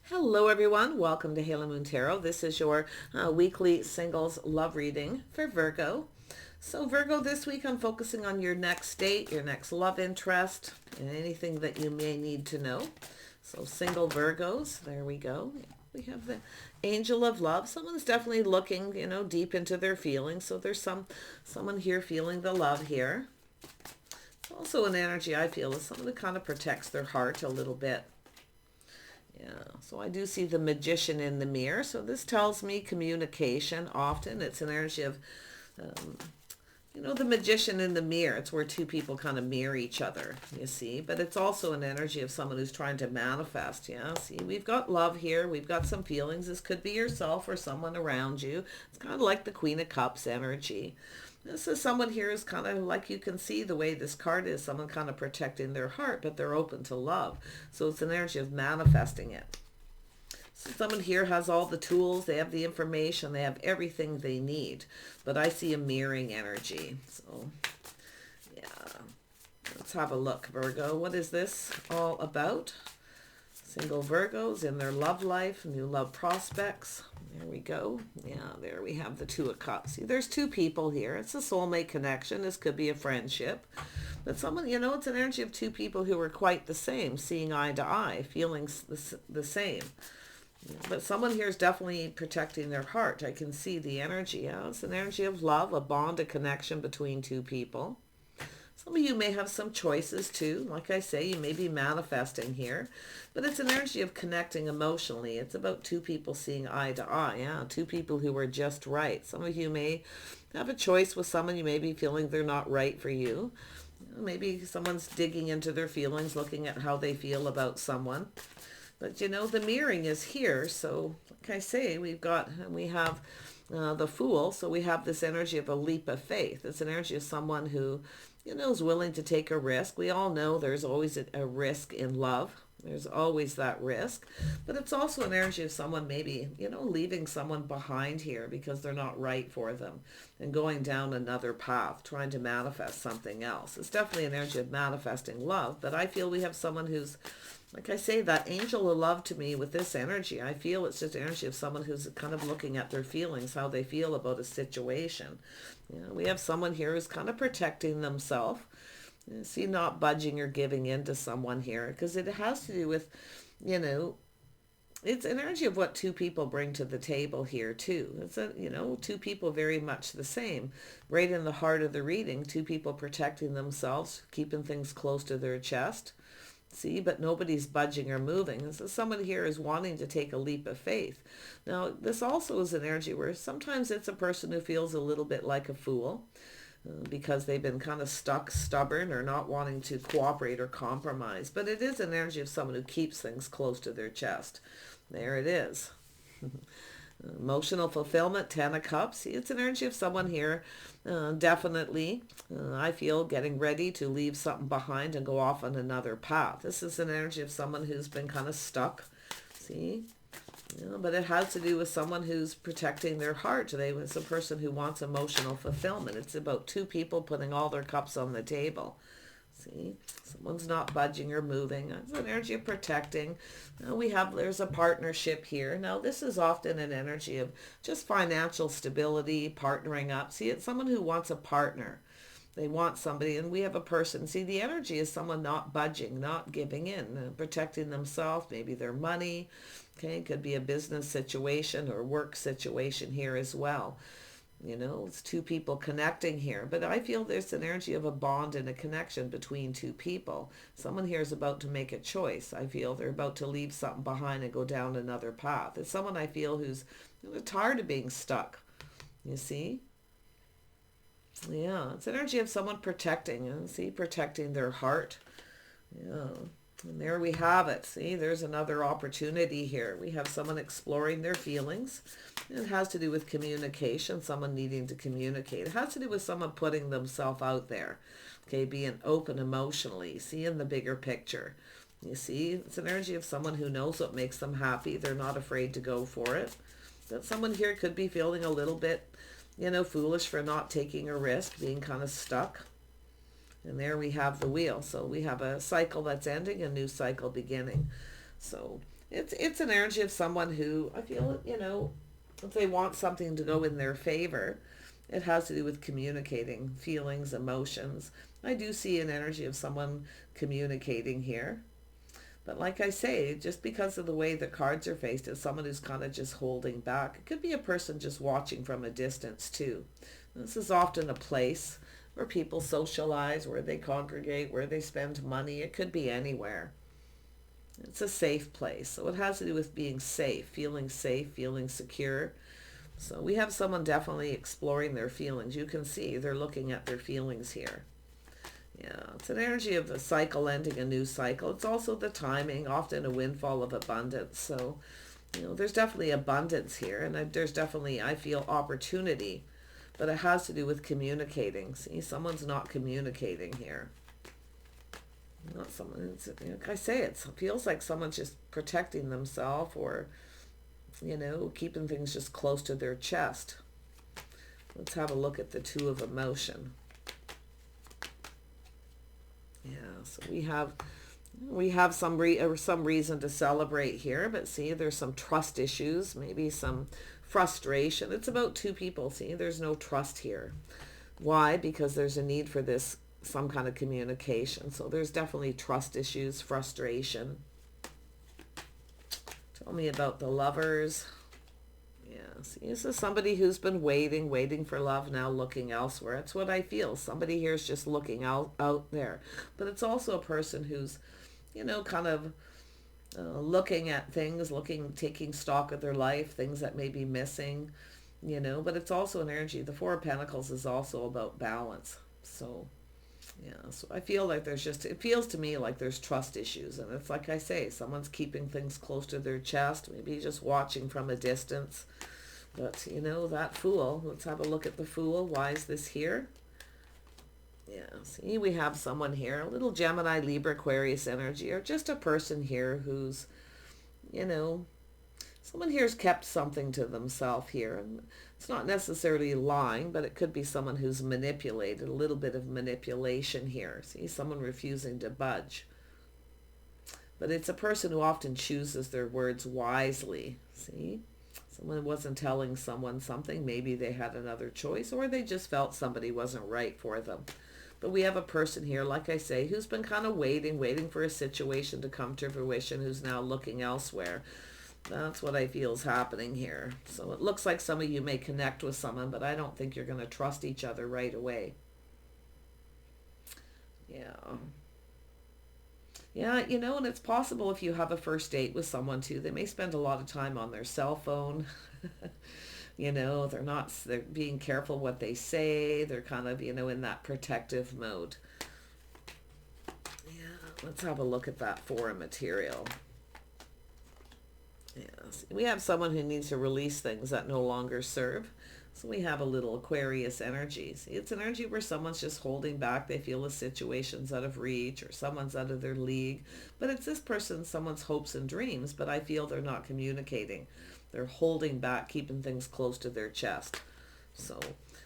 Hello everyone, welcome to Halo Moon Tarot. This is your weekly singles love reading for Virgo. So Virgo, this week I'm focusing on your next date, your next love interest, and anything that you may need to know. So single Virgos, there we go. We have the Angel of Love. Someone's definitely looking, deep into their feelings. So there's someone here feeling the love here. Also an energy I feel is someone who kind of protects their heart a little bit. Yeah, so I do see the Magician in the mirror. So this tells me communication. Often it's an energy of, um, the Magician in the mirror. It's where two people kind of mirror each other, you see. But it's also an energy of someone who's trying to manifest. Yeah, see, we've got love here. We've got some feelings. This could be yourself or someone around you. It's kind of like the Queen of Cups energy. This is someone here who's kind of like, you can see the way this card is, someone kind of protecting their heart, but they're open to love. So it's an energy of manifesting it. So someone here has all the tools, they have the information, they have everything they need. But I see a mirroring energy. So, yeah. Let's have a look, Virgo. What is this all about? Single Virgos in their love life, new love prospects. There we go. Yeah, there we have the Two of Cups. See, there's two people here. It's a soulmate connection. This could be a friendship. But someone, it's an energy of two people who are quite the same, seeing eye to eye, feeling the same. But someone here is definitely protecting their heart. I can see the energy. Yeah, it's an energy of love, a bond, a connection between two people. Some of you may have some choices too. Like I say, you may be manifesting here. But it's an energy of connecting emotionally. It's about two people seeing eye to eye. Yeah, two people who are just right. Some of you may have a choice with someone. You may be feeling they're not right for you. Maybe someone's digging into their feelings, looking at how they feel about someone. But the mirroring is here. So like I say, we have the Fool. So we have this energy of a leap of faith. It's an energy of someone who is willing to take a risk. We all know there's always a risk in love. There's always that risk. But it's also an energy of someone maybe, leaving someone behind here because they're not right for them and going down another path, trying to manifest something else. It's definitely an energy of manifesting love. But I feel we have someone who's, like I say, that angel of love to me with this energy. I feel it's just energy of someone who's kind of looking at their feelings, how they feel about a situation. We have someone here who's kind of protecting themselves. See, not budging or giving in to someone here, because it has to do with, it's an energy of what two people bring to the table here too. It's two people very much the same. Right in the heart of the reading, two people protecting themselves, keeping things close to their chest. See, but nobody's budging or moving. So someone here is wanting to take a leap of faith. Now, this also is an energy where sometimes it's a person who feels a little bit like a fool because they've been kind of stuck, stubborn, or not wanting to cooperate or compromise. But it is an energy of someone who keeps things close to their chest. There it is. Emotional fulfillment, Ten of Cups. See, it's an energy of someone here, definitely, I feel, getting ready to leave something behind and go off on another path. This is an energy of someone who's been kind of stuck. See? But it has to do with someone who's protecting their heart. It's a person who wants emotional fulfillment. It's about two people putting all their cups on the table. See, someone's not budging or moving. It's an energy of protecting. There's a partnership here. Now, this is often an energy of just financial stability, partnering up. See, it's someone who wants a partner. They want somebody, and we have a person. See, the energy is someone not budging, not giving in, protecting themselves, maybe their money. Okay, it could be a business situation or work situation here as well. It's two people connecting here. But I feel there's an energy of a bond and a connection between two people. Someone here is about to make a choice. I feel they're about to leave something behind and go down another path. It's someone I feel who's tired of being stuck. You see? Yeah, it's energy of someone protecting. See, protecting their heart. Yeah. And there we have it. See, there's another opportunity here. We have someone exploring their feelings. It has to do with communication, someone needing to communicate. It has to do with someone putting themselves out there. Okay, being open emotionally, seeing the bigger picture. You see, it's an energy of someone who knows what makes them happy. They're not afraid to go for it. That someone here could be feeling a little bit, foolish for not taking a risk, being kind of stuck. And there we have the wheel. So we have a cycle that's ending, a new cycle beginning. So It's an energy of someone who I feel, if they want something to go in their favor, it has to do with communicating feelings, emotions. I do see an energy of someone communicating here. But like I say, just because of the way the cards are faced, it's someone who's kind of just holding back. It could be a person just watching from a distance too. This is often a place where people socialize, where they congregate, where they spend money. It could be anywhere. It's a safe place. So it has to do with being safe, feeling secure. So we have someone definitely exploring their feelings. You can see they're looking at their feelings here. Yeah, it's an energy of a cycle ending a new cycle. It's also the timing, often a windfall of abundance. So, there's definitely abundance here, and there's definitely, I feel, opportunity, but it has to do with communicating. See, someone's not communicating here. Not someone, like I say, it feels like someone's just protecting themselves or, keeping things just close to their chest. Let's have a look at the Two of Emotion. Yeah, so we have some reason to celebrate here, but see, there's some trust issues, maybe some frustration. It's about two people. See, there's no trust here. Why? Because there's a need for some kind of communication. So there's definitely trust issues, frustration. Tell me about the Lovers. Yeah, see, this is somebody who's been waiting for love, now looking elsewhere. That's what I feel. Somebody here is just looking out there. But it's also a person who's, kind of looking at things, taking stock of their life, things that may be missing, But it's also an energy. The Four of Pentacles is also about balance. So, yeah, so I feel like it feels to me like there's trust issues. And it's like I say, someone's keeping things close to their chest, maybe just watching from a distance. But, that Fool, let's have a look at the Fool. Why is this here? Yeah, see, we have someone here, a little Gemini, Libra, Aquarius energy, or just a person here who's, someone here's kept something to themselves here. And it's not necessarily lying, but it could be someone who's manipulated, a little bit of manipulation here. See, someone refusing to budge. But it's a person who often chooses their words wisely. See? Someone wasn't telling someone something. Maybe they had another choice, or they just felt somebody wasn't right for them. But we have a person here, like I say, who's been kind of waiting for a situation to come to fruition, who's now looking elsewhere. That's what I feel is happening here. So it looks like some of you may connect with someone, but I don't think you're going to trust each other right away. Yeah. Yeah, and it's possible if you have a first date with someone too, they may spend a lot of time on their cell phone. They're being careful what they say. They're kind of, in that protective mode. Yeah, let's have a look at that foreign material. Yes, we have someone who needs to release things that no longer serve. So we have a little Aquarius energy. See, it's an energy where someone's just holding back. They feel the situation's out of reach or someone's out of their league. But it's this person, someone's hopes and dreams, but I feel they're not communicating. They're holding back, keeping things close to their chest. So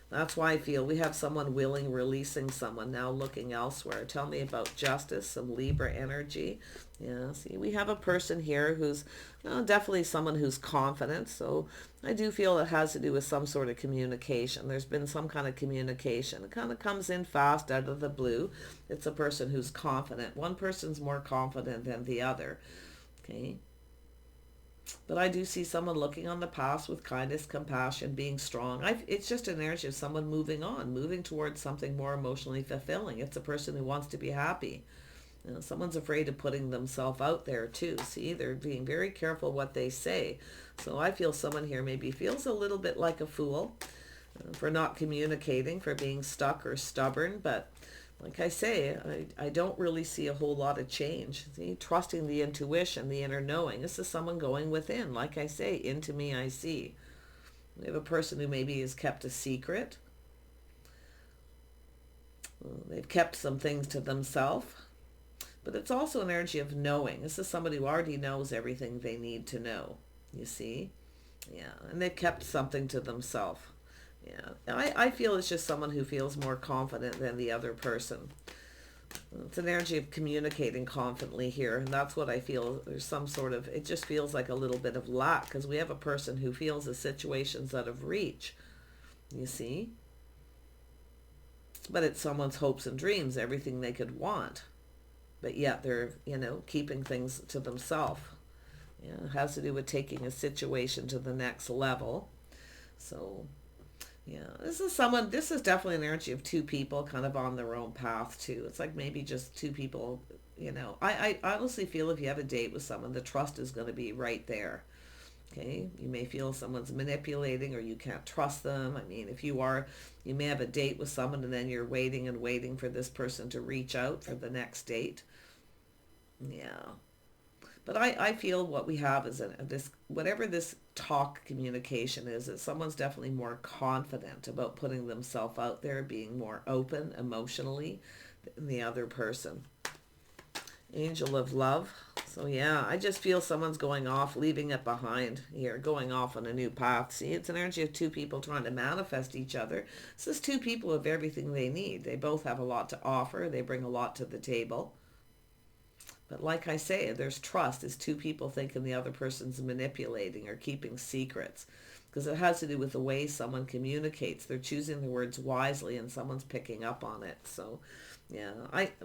that's why I feel we have someone releasing someone, now looking elsewhere. Tell me about Justice, some Libra energy. Yeah, see, we have a person here who's definitely someone who's confident. So I do feel it has to do with some sort of communication. There's been some kind of communication. It kind of comes in fast out of the blue. It's a person who's confident. One person's more confident than the other. Okay. But I do see someone looking on the past with kindness, compassion, being strong. It's just an energy of someone moving on, moving towards something more emotionally fulfilling. It's a person who wants to be happy. Someone's afraid of putting themselves out there too. See, they're being very careful what they say. So I feel someone here maybe feels a little bit like a fool for not communicating, for being stuck or stubborn. But like I say, I don't really see a whole lot of change. See, trusting the intuition, the inner knowing. This is someone going within. Like I say, into me I see. We have a person who maybe has kept a secret. They've kept some things to themselves. But it's also an energy of knowing. This is somebody who already knows everything they need to know. You see? Yeah. And they've kept something to themselves. Yeah. I feel it's just someone who feels more confident than the other person. It's an energy of communicating confidently here, and that's what I feel. There's some sort of, it just feels like a little bit of lack, because we have a person who feels the situation's out of reach, you see? But it's someone's hopes and dreams, everything they could want. But yet they're, keeping things to themselves. Yeah, it has to do with taking a situation to the next level. So, yeah, this is definitely an energy of two people kind of on their own path too. It's like maybe just two people, I honestly feel if you have a date with someone, the trust is going to be right there. Okay, you may feel someone's manipulating or you can't trust them. I mean, if you may have a date with someone and then you're waiting and waiting for this person to reach out for the next date. Yeah. But I feel what we have is this, whatever this talk communication is, that someone's definitely more confident about putting themselves out there, being more open emotionally than the other person. Angel of love. So yeah, I just feel someone's going off, leaving it behind here, going off on a new path. See, it's an energy of two people trying to manifest each other. This is two people of everything they need. They both have a lot to offer. They bring a lot to the table. But like I say, there's trust. Is two people thinking the other person's manipulating or keeping secrets. Because it has to do with the way someone communicates. They're choosing the words wisely and someone's picking up on it. So yeah,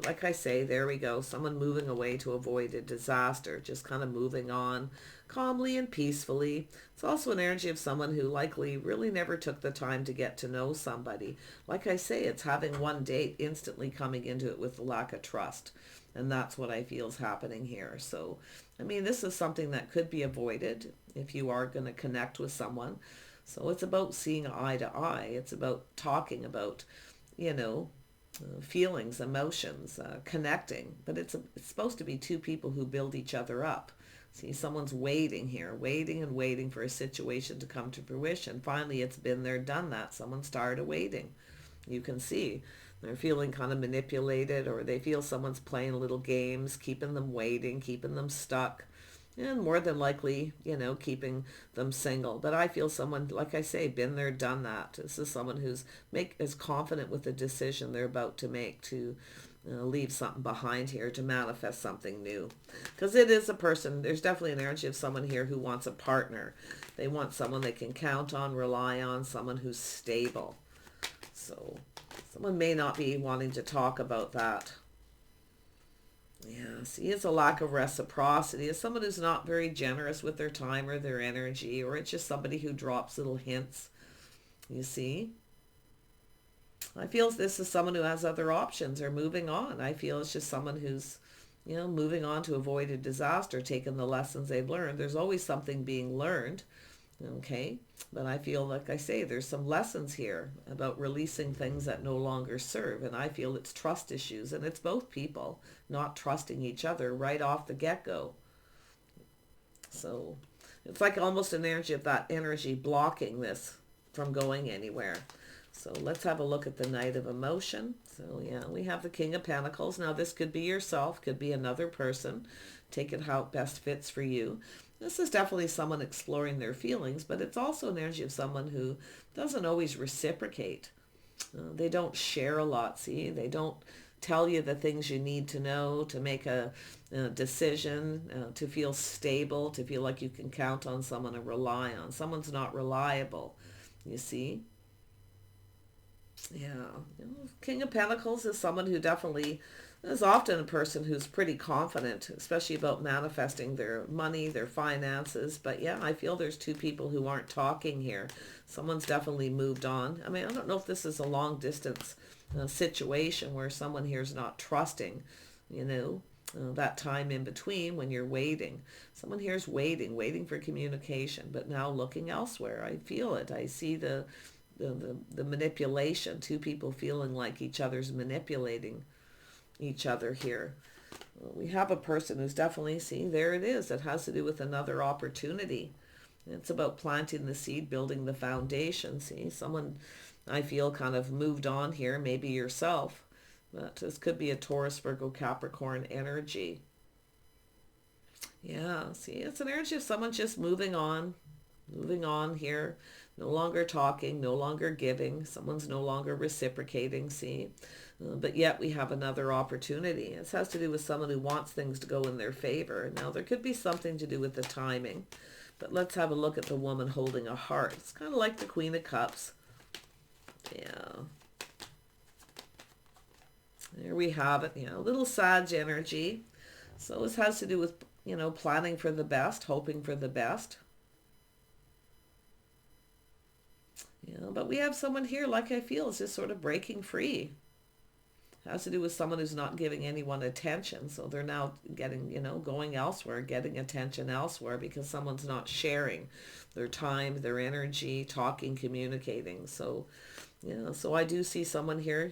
like I say, there we go. Someone moving away to avoid a disaster, just kind of moving on calmly and peacefully. It's also an energy of someone who likely really never took the time to get to know somebody. Like I say, it's having one date, instantly coming into it with the lack of trust. And that's what I feel is happening here. So, I mean, this is something that could be avoided if you are going to connect with someone. So it's about seeing eye to eye. It's about talking about, feelings, emotions, connecting. But it's supposed to be two people who build each other up. See, someone's waiting here, waiting and waiting for a situation to come to fruition. Finally, it's been there, done that. Someone's tired of waiting. You can see they're feeling kind of manipulated, or they feel someone's playing little games, keeping them waiting, keeping them stuck, and more than likely, keeping them single. But I feel someone, like I say, been there, done that. This is someone who's is confident with the decision they're about to make to leave something behind here, to manifest something new. Because it is a person, there's definitely an energy of someone here who wants a partner. They want someone they can count on, rely on, someone who's stable. So someone may not be wanting to talk about that. Yeah, see, it's a lack of reciprocity. It's someone who's not very generous with their time or their energy, or it's just somebody who drops little hints. You see? I feel this is someone who has other options or moving on. I feel it's just someone who's, moving on to avoid a disaster, taking the lessons they've learned. There's always something being learned. Okay, but I feel, like I say, there's some lessons here about releasing things that no longer serve, and I feel it's trust issues, and it's both people not trusting each other right off the get-go. So it's like almost an energy of that energy blocking this from going anywhere. So let's have a look at the Knight of Emotion. So yeah, we have the King of Pentacles. Now this could be yourself, could be another person. Take it how it best fits for you. This is definitely someone exploring their feelings, but it's also an energy of someone who doesn't always reciprocate. They don't share a lot, see? They don't tell you the things you need to know to make a decision, to feel stable, to feel like you can count on someone and rely on. Someone's not reliable, you see? Yeah. King of Pentacles is someone who definitely is often a person who's pretty confident, especially about manifesting their money, their finances. But yeah, I feel there's two people who aren't talking here. Someone's definitely moved on. I mean, I don't know if this is a long distance situation where someone here is not trusting, that time in between when you're waiting. Someone here is waiting for communication, but now looking elsewhere. I feel it. I see the manipulation, two people feeling like each other's manipulating each other here. We have a person who's definitely, see, there it is. It has to do with another opportunity. It's about planting the seed, building the foundation. See, someone I feel kind of moved on here, maybe yourself. But this could be a Taurus, Virgo, Capricorn energy. Yeah, see, it's an energy of someone just moving on here. No longer talking, no longer giving. Someone's no longer reciprocating, see. But yet we have another opportunity. This has to do with someone who wants things to go in their favor. Now, there could be something to do with the timing. But let's have a look at the woman holding a heart. It's kind of like the Queen of Cups. Yeah. There we have it. A little Sag energy. So this has to do with, planning for the best, hoping for the best. But we have someone here, like I feel, is just sort of breaking free. It has to do with someone who's not giving anyone attention. So they're now getting, going elsewhere, getting attention elsewhere because someone's not sharing their time, their energy, talking, communicating. So, so I do see someone here,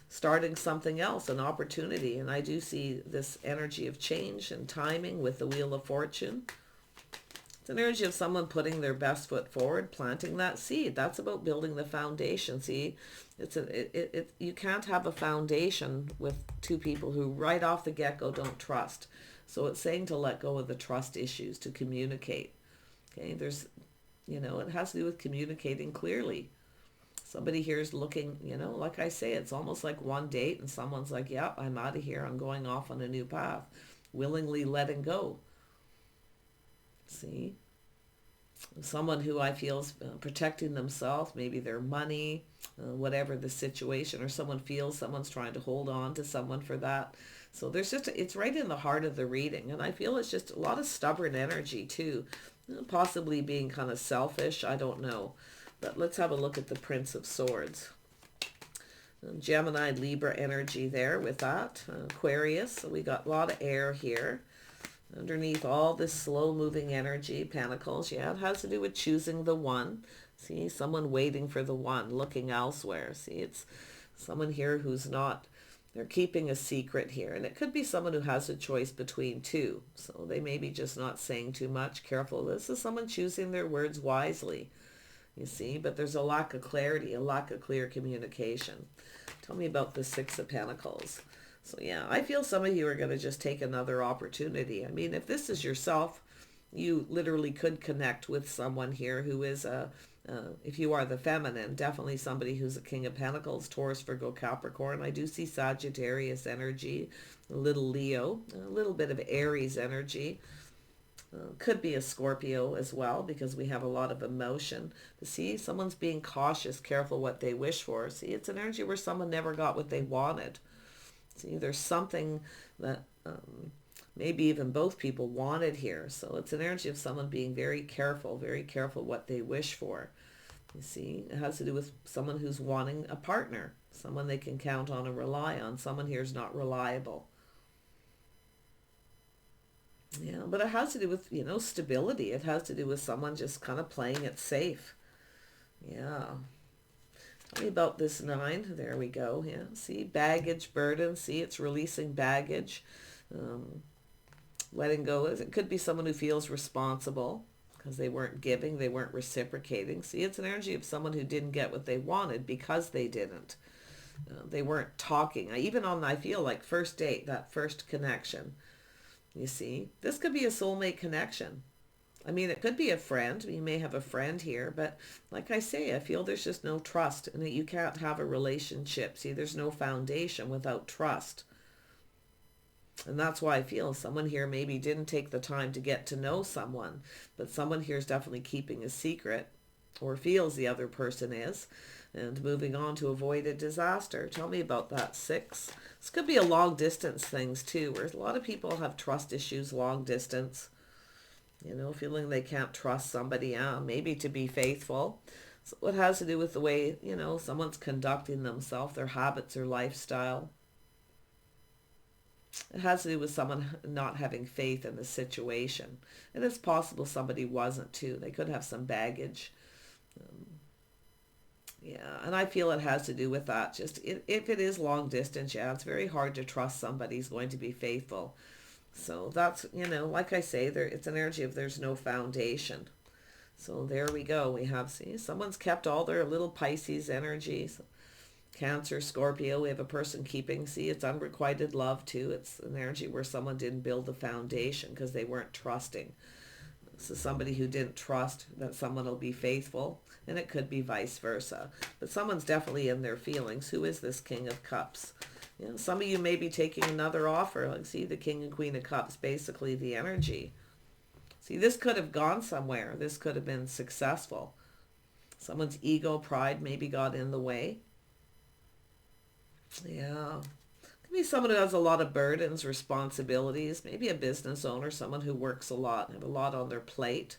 starting something else, an opportunity. And I do see this energy of change and timing with the Wheel of Fortune. It's an energy of someone putting their best foot forward, planting that seed. That's about building the foundation. See, you can't have a foundation with two people who right off the get-go don't trust. So it's saying to let go of the trust issues, to communicate. Okay, it has to do with communicating clearly. Somebody here is looking, like I say, it's almost like one date and someone's like, yep, I'm out of here. I'm going off on a new path. Willingly letting go. See? Someone who I feel is protecting themselves, maybe their money, whatever the situation, or someone feels someone's trying to hold on to someone for that. So it's right in the heart of the reading. And I feel it's just a lot of stubborn energy too. Possibly being kind of selfish. I don't know. But let's have a look at the Prince of Swords. Gemini, Libra energy there with that. Aquarius. So we got a lot of air here. Underneath all this slow-moving energy, Pentacles. Yeah, it has to do with choosing the one. See, someone waiting for the one, looking elsewhere. See, it's someone here who's not... They're keeping a secret here. And it could be someone who has a choice between two. So they may be just not saying too much. Careful. This is someone choosing their words wisely. You see, but there's a lack of clarity, a lack of clear communication. Tell me about the Six of Pentacles. So yeah, I feel some of you are going to just take another opportunity. I mean, if this is yourself, you literally could connect with someone here who is if you are the feminine, definitely somebody who's a King of Pentacles, Taurus, Virgo, Capricorn. I do see Sagittarius energy, a little Leo, a little bit of Aries energy. Could be a Scorpio as well because we have a lot of emotion. But see, someone's being cautious, careful what they wish for. See, it's an energy where someone never got what they wanted. See, there's something that maybe even both people wanted here. So it's an energy of someone being very careful what they wish for. You see, it has to do with someone who's wanting a partner, someone they can count on and rely on. Someone here is not reliable. Yeah, but it has to do with, stability. It has to do with someone just kind of playing it safe. Yeah. Tell me about this 9. There we go. Yeah, see, baggage, burden. See, it's releasing baggage. Letting go. It could be someone who feels responsible because they weren't giving, they weren't reciprocating. See, it's an energy of someone who didn't get what they wanted because they didn't. They weren't talking. Even on, I feel like, first date, that first connection. You see, this could be a soulmate connection. I mean, it could be a friend. You may have a friend here, but like I say, I feel there's just no trust and that you can't have a relationship. See, there's no foundation without trust. And that's why I feel someone here maybe didn't take the time to get to know someone, but someone here is definitely keeping a secret or feels the other person is. And moving on to avoid a disaster. Tell me about that 6. This could be a long distance things too, where a lot of people have trust issues, long distance. Feeling they can't trust somebody, maybe to be faithful. So it has to do with the way, someone's conducting themselves, their habits or lifestyle. It has to do with someone not having faith in the situation. And it's possible somebody wasn't too. They could have some baggage. Yeah, and I feel it has to do with that. Just if it is long distance, yeah, it's very hard to trust somebody's going to be faithful. So that's, like I say, it's an energy of there's no foundation. So there we go. We have, see, someone's kept all their little Pisces energies. Cancer, Scorpio, we have a person keeping, see, it's unrequited love too. It's an energy where someone didn't build the foundation because they weren't trusting. This is somebody who didn't trust that someone will be faithful, and it could be vice versa. But someone's definitely in their feelings. Who is this King of Cups? You know, some of you may be taking another offer. Like, see, the King and Queen of Cups, basically the energy. See, this could have gone somewhere. This could have been successful. Someone's ego, pride maybe got in the way. Yeah. Could be someone who has a lot of burdens, responsibilities, maybe a business owner, someone who works a lot, have a lot on their plate.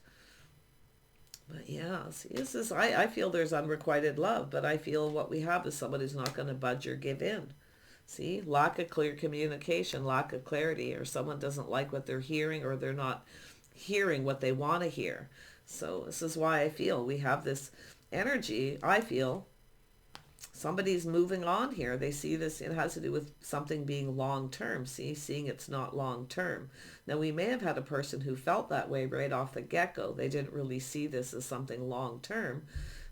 But yeah, see, this is, I feel there's unrequited love, but I feel what we have is someone who's not going to budge or give in. See, lack of clear communication, lack of clarity, or someone doesn't like what they're hearing, or they're not hearing what they want to hear. So this is why I feel we have this energy. I feel somebody's moving on here. They see this, it has to do with something being long-term. See, seeing it's not long-term. Now, we may have had a person who felt that way right off the get-go. They didn't really see this as something long-term.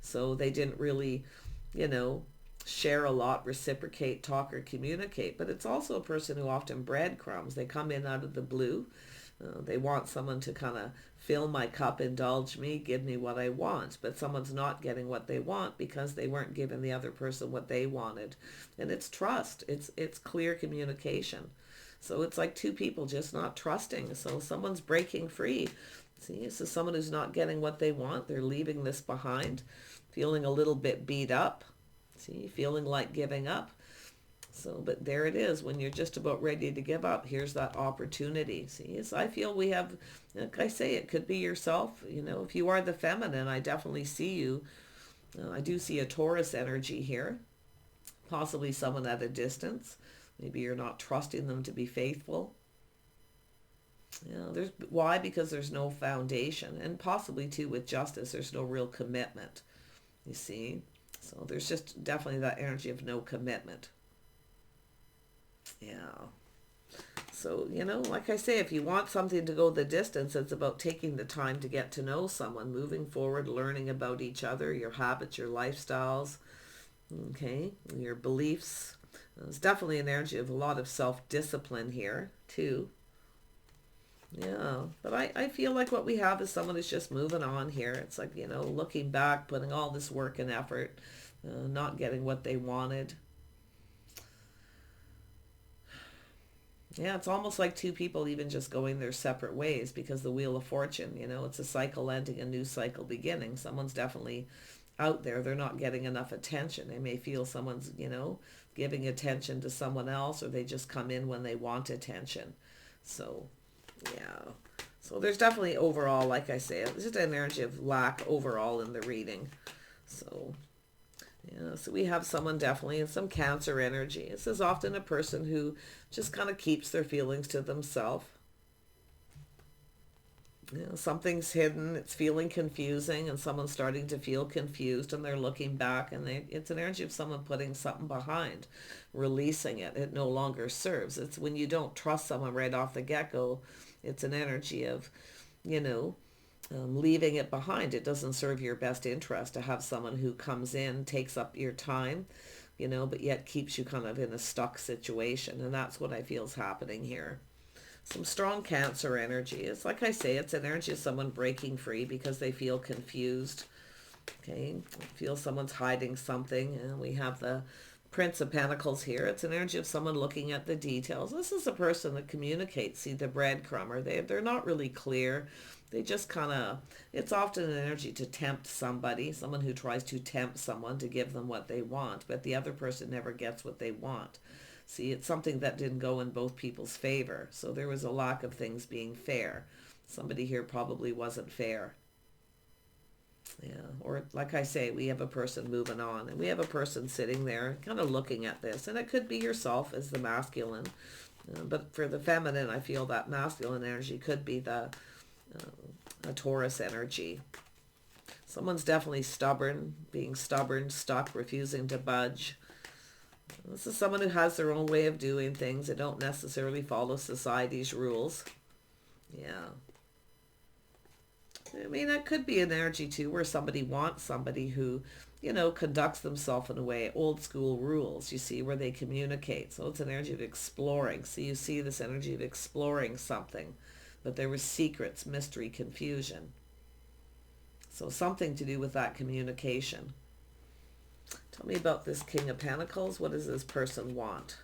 So they didn't really, you know, share a lot, reciprocate, talk, or communicate. But it's also a person who often breadcrumbs. They come in out of the blue. They want someone to kind of fill my cup, indulge me, give me what I want. But someone's not getting what they want because they weren't giving the other person what they wanted. And it's trust. It's clear communication. So it's like two people just not trusting. So someone's breaking free. See, this is someone who's not getting what they want. They're leaving this behind, feeling a little bit beat up. See, feeling like giving up. So, but there it is. When you're just about ready to give up, here's that opportunity. See, so I feel we have, like I say, it could be yourself. You know, if you are the feminine, I definitely see you. I do see a Taurus energy here. Possibly someone at a distance. Maybe you're not trusting them to be faithful. You know, why? Because there's no foundation. And possibly, too, with justice, there's no real commitment. You see? So there's just definitely that energy of no commitment. Yeah. So, you know, like I say, if you want something to go the distance, it's about taking the time to get to know someone, moving forward, learning about each other, your habits, your lifestyles, okay, your beliefs. There's definitely an energy of a lot of self-discipline here, too. Yeah, but I feel like what we have is someone who's just moving on here. It's like, you know, looking back, putting all this work and effort, not getting what they wanted. Yeah, it's almost like two people even just going their separate ways because the Wheel of Fortune, you know, it's a cycle ending, a new cycle beginning. Someone's definitely out there. They're not getting enough attention. They may feel someone's, you know, giving attention to someone else, or they just come in when they want attention. So, yeah. So there's definitely overall, like I say, there's just an energy of lack overall in the reading. So, yeah, so we have someone definitely in some Cancer energy. This is often a person who just kind of keeps their feelings to themselves. You know, something's hidden, it's feeling confusing, and someone's starting to feel confused, and they're looking back, and it's an energy of someone putting something behind, releasing it. It no longer serves. It's when you don't trust someone right off the get-go, it's an energy of, you know, leaving it behind. It doesn't serve your best interest to have someone who comes in, takes up your time, you know, but yet keeps you kind of in a stuck situation. And that's what I feel is happening here. Some strong Cancer energy. It's like I say, it's an energy of someone breaking free because they feel confused. Okay, feel someone's hiding something. And we have the Prince of Pentacles here. It's an energy of someone looking at the details. This is a person that communicates. See, the breadcrumber. They're not really clear. They just kind of, it's often an energy to tempt somebody, someone who tries to tempt someone to give them what they want, but the other person never gets what they want. See, it's something that didn't go in both people's favor. So there was a lack of things being fair. Somebody here probably wasn't fair. Yeah, or like I say, we have a person moving on, and we have a person sitting there kind of looking at this, and it could be yourself as the masculine. But for the feminine, I feel that masculine energy could be a Taurus energy. Someone's definitely stubborn, being stubborn, stuck, refusing to budge. This is someone who has their own way of doing things. They don't necessarily follow society's rules. Yeah. I mean, that could be an energy too where somebody wants somebody who, you know, conducts themselves in a way, old school rules, you see, where they communicate. So it's an energy of exploring. So you see this energy of exploring something. but there was secrets, mystery, confusion. So something to do with that communication. Tell me about this King of Pentacles. What does this person want?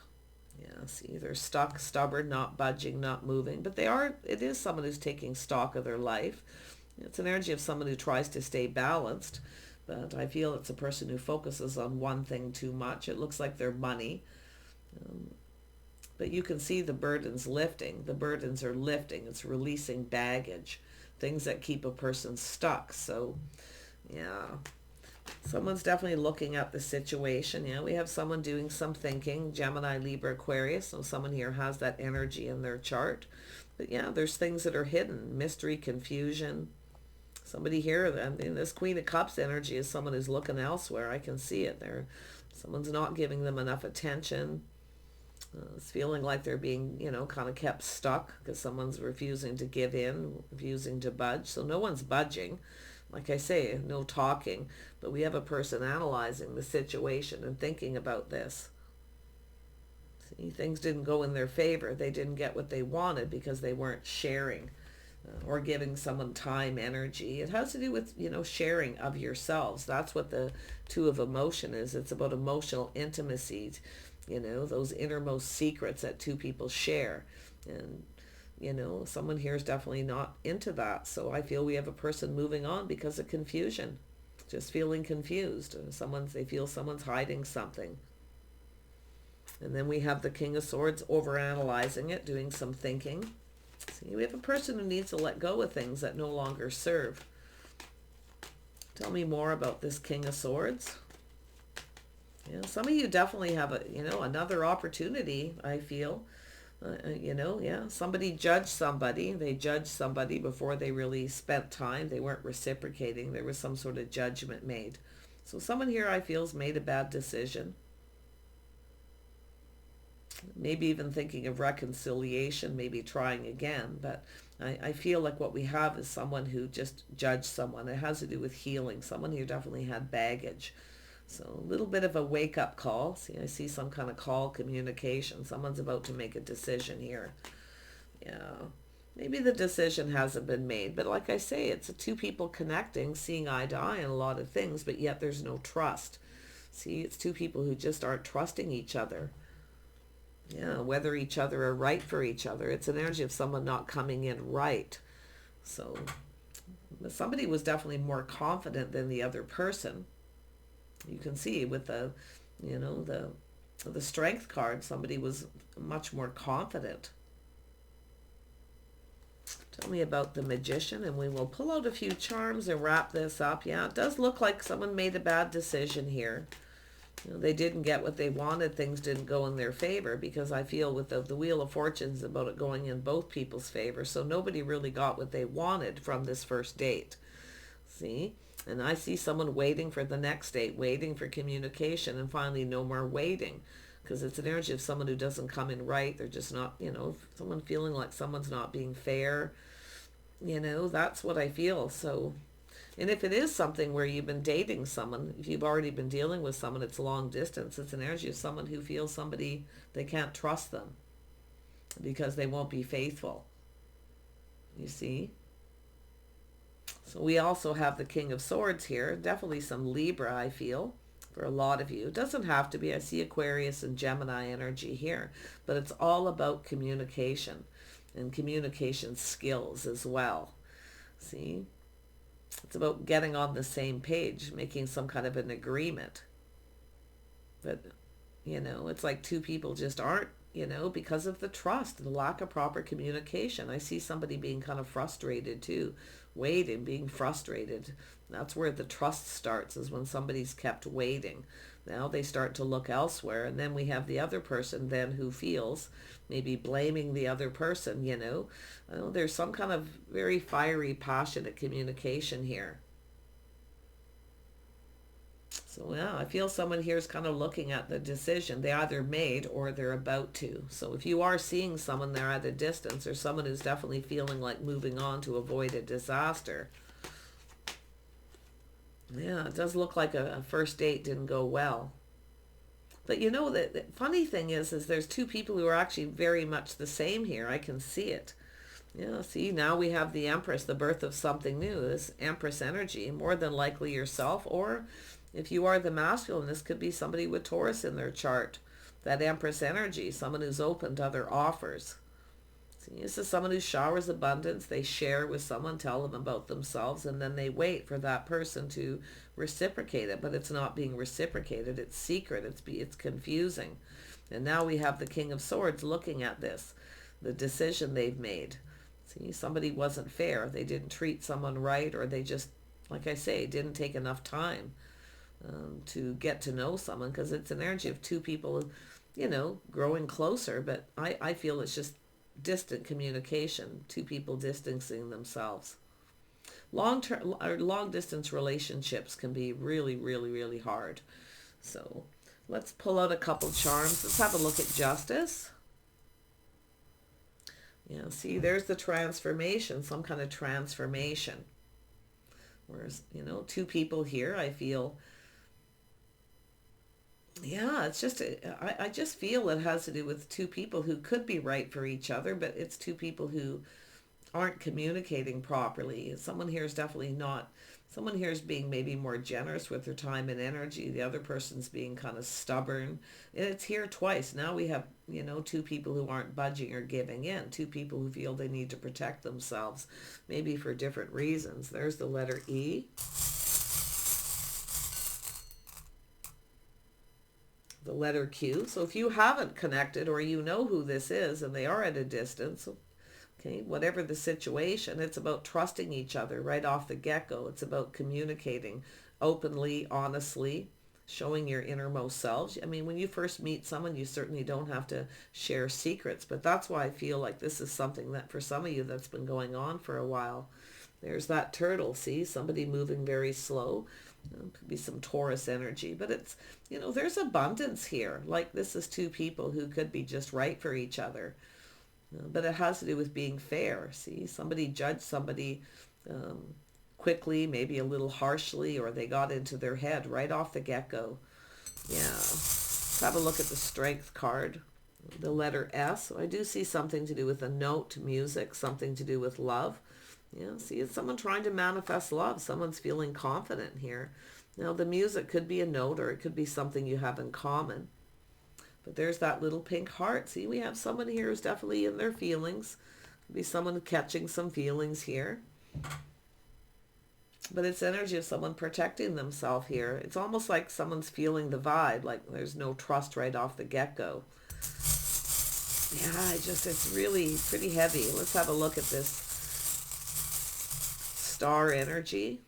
Yeah, see, they're stuck, stubborn, not budging, not moving. But it is someone who's taking stock of their life. It's an energy of someone who tries to stay balanced. But I feel it's a person who focuses on one thing too much. It looks like their money. But you can see the burdens lifting. The burdens are lifting. It's releasing baggage. Things that keep a person stuck. So, yeah. Someone's definitely looking at the situation. Yeah, we have someone doing some thinking. Gemini, Libra, Aquarius. So someone here has that energy in their chart. But yeah, there's things that are hidden. Mystery, confusion. Somebody here, I mean, this Queen of Cups energy is someone who's looking elsewhere. I can see it there. Someone's not giving them enough attention. It's feeling like they're being, kind of kept stuck because someone's refusing to give in, refusing to budge. So no one's budging. Like I say, no talking. But we have a person analyzing the situation and thinking about this. See, things didn't go in their favor. They didn't get what they wanted because they weren't sharing or giving someone time, energy. It has to do with, sharing of yourselves. That's what the Two of Emotion is. It's about emotional intimacy, those innermost secrets that two people share. And, someone here is definitely not into that. So I feel we have a person moving on because of confusion. Just feeling confused. They feel someone's hiding something. And then we have the King of Swords overanalyzing it, doing some thinking. See, we have a person who needs to let go of things that no longer serve. Tell me more about this King of Swords. Yeah, some of you definitely have another opportunity, I feel. Somebody judged somebody. They judged somebody before they really spent time. They weren't reciprocating. There was some sort of judgment made. So someone here I feel has made a bad decision. Maybe even thinking of reconciliation, maybe trying again. But I feel like what we have is someone who just judged someone. It has to do with healing. Someone who definitely had baggage. So a little bit of a wake-up call. See, I see some kind of call, communication. Someone's about to make a decision here. Yeah. Maybe the decision hasn't been made. But like I say, it's two people connecting, seeing eye to eye on a lot of things, but yet there's no trust. See, it's two people who just aren't trusting each other. Yeah, whether each other are right for each other. It's an energy of someone not coming in right. So somebody was definitely more confident than the other person. You can see with the Strength card, somebody was much more confident. Tell me about the Magician, and we will pull out a few charms and wrap this up. Yeah, it does look like someone made a bad decision here. They didn't get what they wanted. Things didn't go in their favor, because I feel with the Wheel of Fortune's about it going in both people's favor. So nobody really got what they wanted from this first date. See? And I see someone waiting for the next date, waiting for communication, and finally no more waiting. Because it's an energy of someone who doesn't come in right. They're just not, someone feeling like someone's not being fair. That's what I feel. So, and if it is something where you've been dating someone, if you've already been dealing with someone, it's long distance. It's an energy of someone who feels they can't trust them because they won't be faithful. You see? So we also have the King of Swords here. Definitely some Libra, I feel, for a lot of you. It doesn't have to be. I see Aquarius and Gemini energy here. But it's all about communication and communication skills as well. See? It's about getting on the same page, making some kind of an agreement. But, it's like two people just aren't, because of the trust, the lack of proper communication. I see somebody being kind of frustrated too. Waiting, being frustrated. That's where the trust starts, is when somebody's kept waiting. Now they start to look elsewhere, and then we have the other person then who feels maybe blaming the other person, There's some kind of very fiery, passionate communication here. So yeah, I feel someone here is kind of looking at the decision they either made or they're about to. So if you are seeing someone there at a distance, or someone who's definitely feeling like moving on to avoid a disaster. Yeah, it does look like a first date didn't go well. But the funny thing is there's two people who are actually very much the same here. I can see it. Yeah, see, now we have the Empress, the birth of something new. This Empress energy, more than likely yourself, or if you are the masculine, this could be somebody with Taurus in their chart. That Empress energy, someone who's open to other offers. See, this is someone who showers abundance. They share with someone, tell them about themselves, and then they wait for that person to reciprocate it. But it's not being reciprocated. It's secret. It's confusing. And now we have the King of Swords looking at this, the decision they've made. See, somebody wasn't fair. They didn't treat someone right, or they just, like I say, didn't take enough time to get to know someone, because it's an energy of two people, growing closer. But I feel it's just distant communication, two people distancing themselves. Long-term or long-distance relationships can be really, really, really hard. So let's pull out a couple charms. Let's have a look at justice. Yeah, see, there's the transformation, some kind of transformation. Whereas, two people here, I feel, yeah, it's just, I just feel it has to do with two people who could be right for each other, but it's two people who aren't communicating properly. Someone here is definitely not, someone here is being maybe more generous with their time and energy. The other person's being kind of stubborn. And it's here twice. Now we have, two people who aren't budging or giving in. Two people who feel they need to protect themselves, maybe for different reasons. There's the letter E. The letter Q. So if you haven't connected, or you know who this is and they are at a distance, okay, whatever the situation, it's about trusting each other right off the get-go. It's about communicating openly, honestly, showing your innermost selves. I mean, when you first meet someone, you certainly don't have to share secrets, but that's why I feel like this is something that for some of you that's been going on for a while. There's that turtle, see, somebody moving very slow. Could be some Taurus energy, but it's, there's abundance here. Like, this is two people who could be just right for each other. But it has to do with being fair. See, somebody judged somebody quickly, maybe a little harshly, or they got into their head right off the get-go. Yeah. Let's have a look at the Strength card. The letter S. So I do see something to do with a note, music, something to do with love. Yeah, see, it's someone trying to manifest love. Someone's feeling confident here. Now, the music could be a note, or it could be something you have in common. But there's that little pink heart. See, we have someone here who's definitely in their feelings. Could be someone catching some feelings here. But it's energy of someone protecting themselves here. It's almost like someone's feeling the vibe, like there's no trust right off the get-go. Yeah, it's really pretty heavy. Let's have a look at this star energy.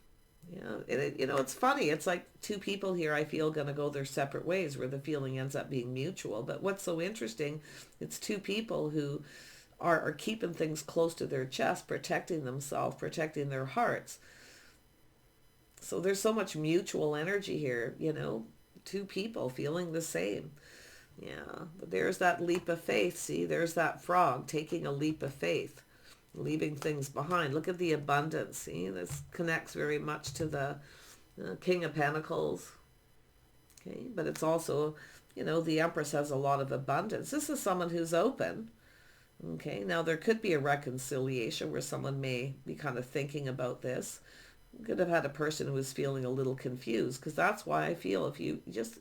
Yeah, it's funny. It's like two people here, I feel, going to go their separate ways, where the feeling ends up being mutual. But what's so interesting, it's two people who are keeping things close to their chest, protecting themselves, protecting their hearts. So there's so much mutual energy here, two people feeling the same. Yeah, but there's that leap of faith. See, there's that frog taking a leap of faith, leaving things behind. Look at the abundance. See, this connects very much to the King of Pentacles. Okay, but it's also, the Empress has a lot of abundance. This is someone who's open. Okay, now there could be a reconciliation where someone may be kind of thinking about this. Could have had a person who was feeling a little confused, because that's why I feel if you just,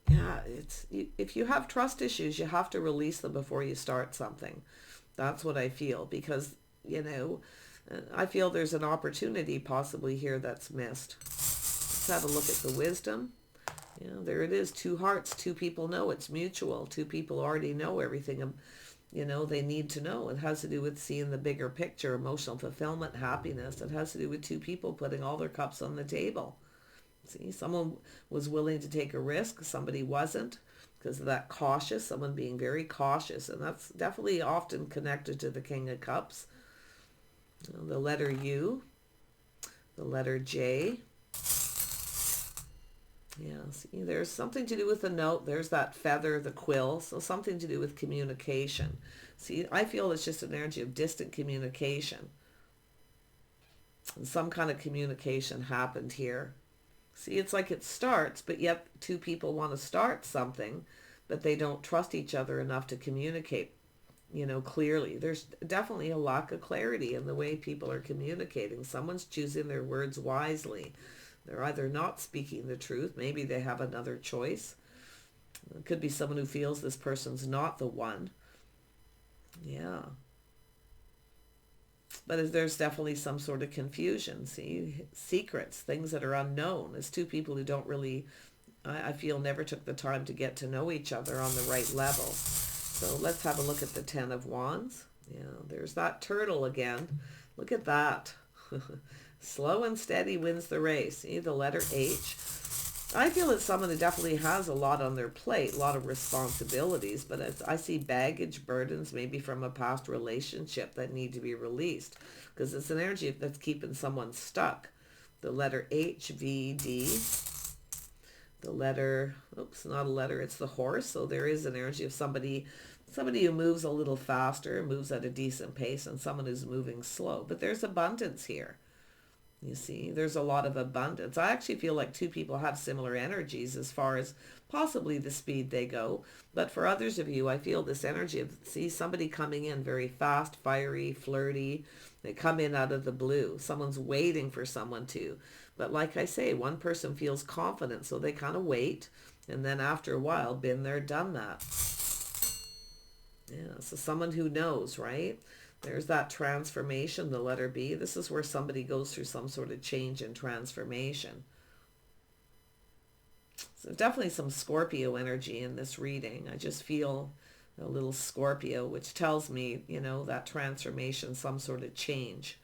if you have trust issues, you have to release them before you start something. That's what I feel, because, I feel there's an opportunity possibly here that's missed. Let's have a look at the wisdom. There it is, two hearts, two people know it's mutual. Two people already know everything, they need to know. It has to do with seeing the bigger picture, emotional fulfillment, happiness. It has to do with two people putting all their cups on the table. See, someone was willing to take a risk, somebody wasn't, because of that cautious, someone being very cautious. And that's definitely often connected to the King of Cups. The letter U, the letter J. Yeah, see, there's something to do with the note. There's that feather, the quill. So something to do with communication. See, I feel it's just an energy of distant communication. And some kind of communication happened here. See, it's like it starts, but yet two people want to start something, but they don't trust each other enough to communicate clearly. There's definitely a lack of clarity in the way people are communicating. Someone's choosing their words wisely. They're either not speaking the truth. Maybe they have another choice. It could be someone who feels this person's not the one. Yeah. But there's definitely some sort of confusion. See, secrets, things that are unknown. It's two people who don't really, I feel, never took the time to get to know each other on the right level. So let's have a look at the Ten of Wands. Yeah, there's that turtle again. Look at that. Slow and steady wins the race. See, the letter H. I feel it's someone who definitely has a lot on their plate, a lot of responsibilities, but I see baggage, burdens, maybe from a past relationship that need to be released, because it's an energy that's keeping someone stuck. The letter H, V, D. The letter, oops, not a letter, it's the horse. So there is an energy of somebody who moves a little faster, moves at a decent pace, and someone who's moving slow. But there's abundance here. You see, there's a lot of abundance. I actually feel like two people have similar energies as far as possibly the speed they go. But for others of you, I feel this energy of, see, somebody coming in very fast, fiery, flirty. They come in out of the blue. Someone's waiting for someone to. But like I say, one person feels confident, so they kind of wait. And then after a while, been there, done that. Yeah, so someone who knows, right? There's that transformation, the letter B. This is where somebody goes through some sort of change and transformation. So definitely some Scorpio energy in this reading. I just feel a little Scorpio, which tells me, that transformation, some sort of change.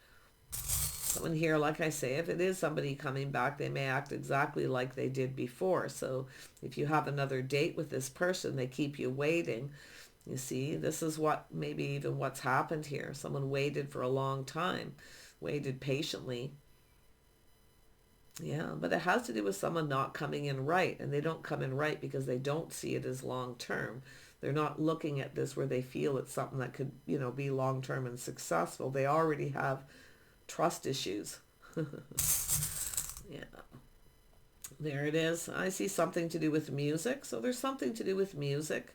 Someone here, like I say, if it is somebody coming back, they may act exactly like they did before. So if you have another date with this person, they keep you waiting. You see, this is maybe even what's happened here. Someone waited for a long time, waited patiently. Yeah, but it has to do with someone not coming in right. And they don't come in right because they don't see it as long term. They're not looking at this where they feel it's something that could, be long term and successful. They already have trust issues. Yeah. There it is. I see something to do with music. So there's something to do with music.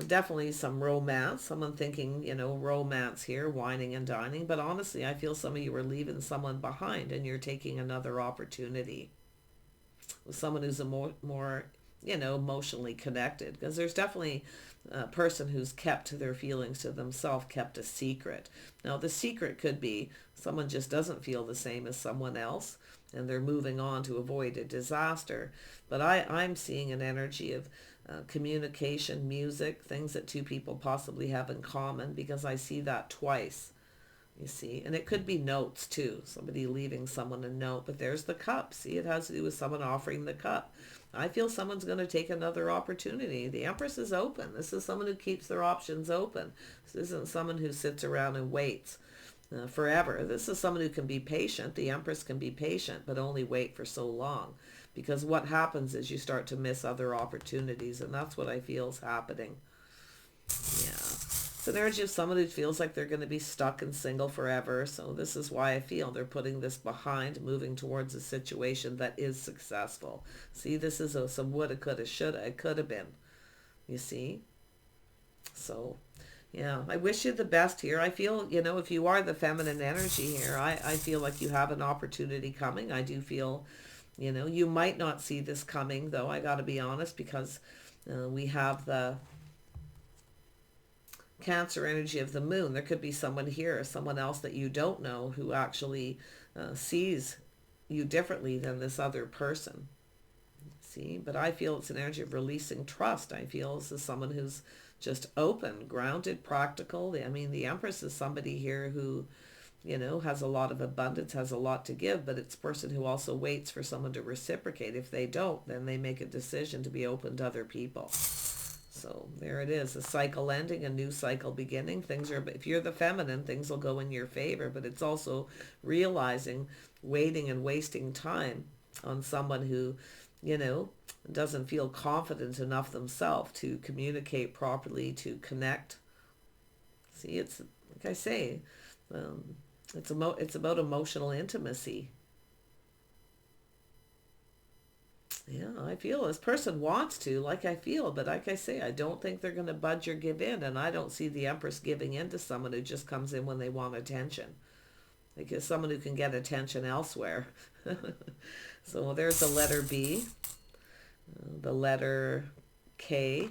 Definitely some romance. Someone thinking, romance here, wining and dining. But honestly, I feel some of you are leaving someone behind and you're taking another opportunity with someone who's more, emotionally connected. Because there's definitely a person who's kept their feelings to themselves, kept a secret. Now, the secret could be someone just doesn't feel the same as someone else and they're moving on to avoid a disaster. But I'm seeing an energy of communication, music, things that two people possibly have in common, because I see that twice, you see. And it could be notes too, somebody leaving someone a note. But there's the cup. See, it has to do with someone offering the cup. I feel someone's going to take another opportunity. The Empress is open. This is someone who keeps their options open. This isn't someone who sits around and waits forever. This is someone who can be patient. The Empress can be patient, but only wait for so long. Because what happens is you start to miss other opportunities, and that's what I feel is happening. Yeah. It's an energy of someone who feels like they're going to be stuck and single forever. So this is why I feel they're putting this behind, moving towards a situation that is successful. See, this is some woulda, coulda, shoulda. It could have been. You see? So, yeah, I wish you the best here. I feel, if you are the feminine energy here, I feel like you have an opportunity coming. I do feel... you might not see this coming, though, I got to be honest, because we have the Cancer energy of the moon. There could be someone here, someone else that you don't know, who actually sees you differently than this other person. See, but I feel it's an energy of releasing trust. I feel this is someone who's just open, grounded, practical. I mean, the Empress is somebody here who has a lot of abundance, has a lot to give, but it's a person who also waits for someone to reciprocate. If they don't, then they make a decision to be open to other people. So there it is, a cycle ending, a new cycle beginning. If you're the feminine, things will go in your favor, but it's also realizing, waiting and wasting time on someone who, doesn't feel confident enough themselves to communicate properly, to connect. See, it's like I say, it's about emotional intimacy. Yeah, I feel this person wants to, like I feel, but like I say, I don't think they're going to budge or give in. And I don't see the Empress giving in to someone who just comes in when they want attention. Like it's someone who can get attention elsewhere. So there's the letter B, the letter K.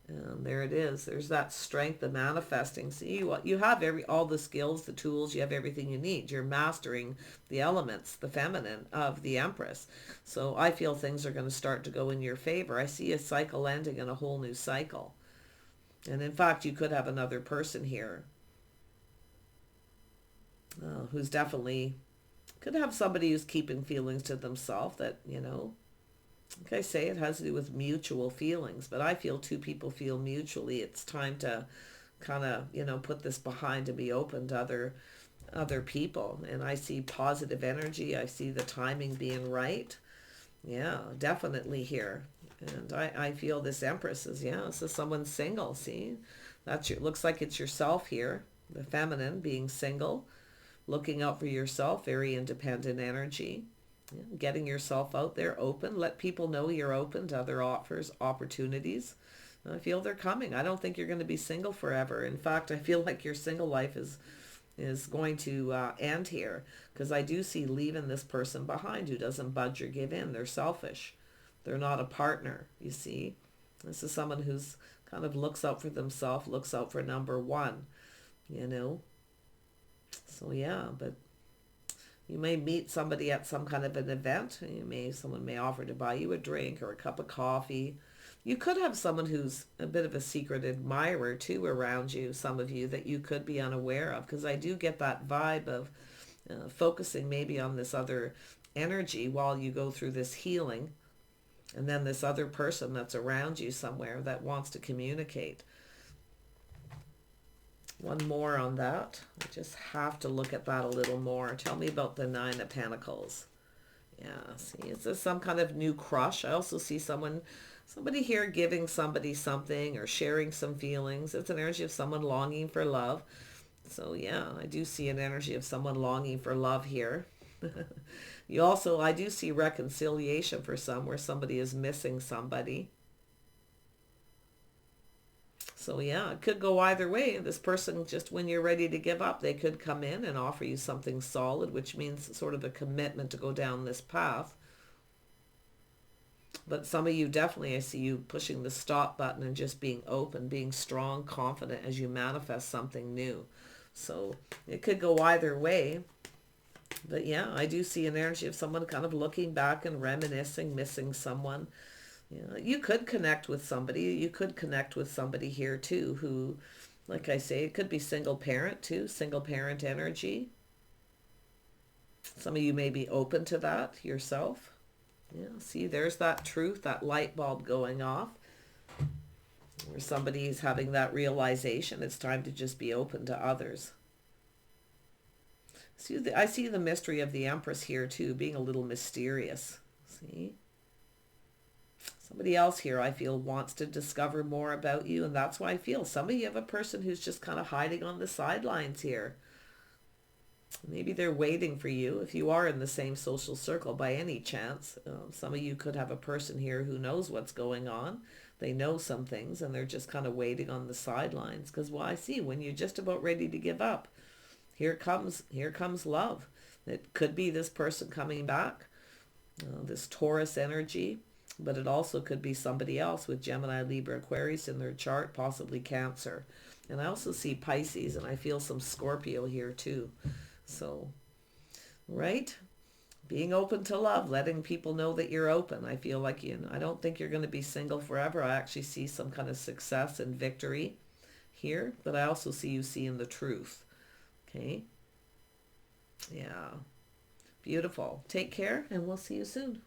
There it is. There's that strength of manifesting. See, you have all the skills, the tools, you have everything you need. You're mastering the elements, the feminine of the Empress. So I feel things are going to start to go in your favor. I see a cycle ending and a whole new cycle. And in fact, you could have another person here who's definitely, could have somebody who's keeping feelings to themselves that, like I say, it has to do with mutual feelings, but I feel two people feel mutually it's time to kind of, put this behind and be open to other people. And I see positive energy. I see the timing being right. Yeah, definitely here. And I feel this Empress is, this is someone single. See, looks like it's yourself here, the feminine being single, looking out for yourself, very independent energy. Yeah, getting yourself out there, open. Let people know you're open to other offers, opportunities. I feel they're coming. I don't think you're going to be single forever. In fact, I feel like your single life is going to end here, because I do see leaving this person behind who doesn't budge or give in. They're selfish. They're not a partner, you see. This is someone who's kind of looks out for themselves, looks out for number one, So yeah, but you may meet somebody at some kind of an event. Someone may offer to buy you a drink or a cup of coffee. You could have someone who's a bit of a secret admirer too around you, some of you, that you could be unaware of, because I do get that vibe of focusing maybe on this other energy while you go through this healing, and then this other person that's around you somewhere that wants to communicate. One more on that. I just have to look at that a little more. Tell me about the Nine of Pentacles. Yeah, see, is this some kind of new crush? I also see somebody here giving somebody something or sharing some feelings. It's an energy of someone longing for love. So yeah, I do see an energy of someone longing for love here. I do see reconciliation for some, where somebody is missing somebody. So yeah, it could go either way. This person, just when you're ready to give up, they could come in and offer you something solid, which means sort of a commitment to go down this path. But some of you, definitely, I see you pushing the stop button and just being open, being strong, confident as you manifest something new. So it could go either way. But yeah, I do see an energy of someone kind of looking back and reminiscing, missing someone. You could connect with somebody. You could connect with somebody here too who, like I say, it could be single parent too, single parent energy. Some of you may be open to that yourself. Yeah, see, there's that truth, that light bulb going off, where somebody is having that realization. It's time to just be open to others. See, I see the mystery of the Empress here too, being a little mysterious. See? Somebody else here, I feel, wants to discover more about you, and that's why I feel some of you have a person who's just kind of hiding on the sidelines here. Maybe they're waiting for you. If you are in the same social circle by any chance, some of you could have a person here who knows what's going on. They know some things, and they're just kind of waiting on the sidelines. Because, I see when you're just about ready to give up, here comes love. It could be this person coming back, this Taurus energy. But it also could be somebody else with Gemini, Libra, Aquarius in their chart, possibly Cancer. And I also see Pisces, and I feel some Scorpio here too. So, right? Being open to love, letting people know that you're open. I feel like I don't think you're going to be single forever. I actually see some kind of success and victory here, but I also see you seeing the truth. Okay? Yeah. Beautiful. Take care, and we'll see you soon.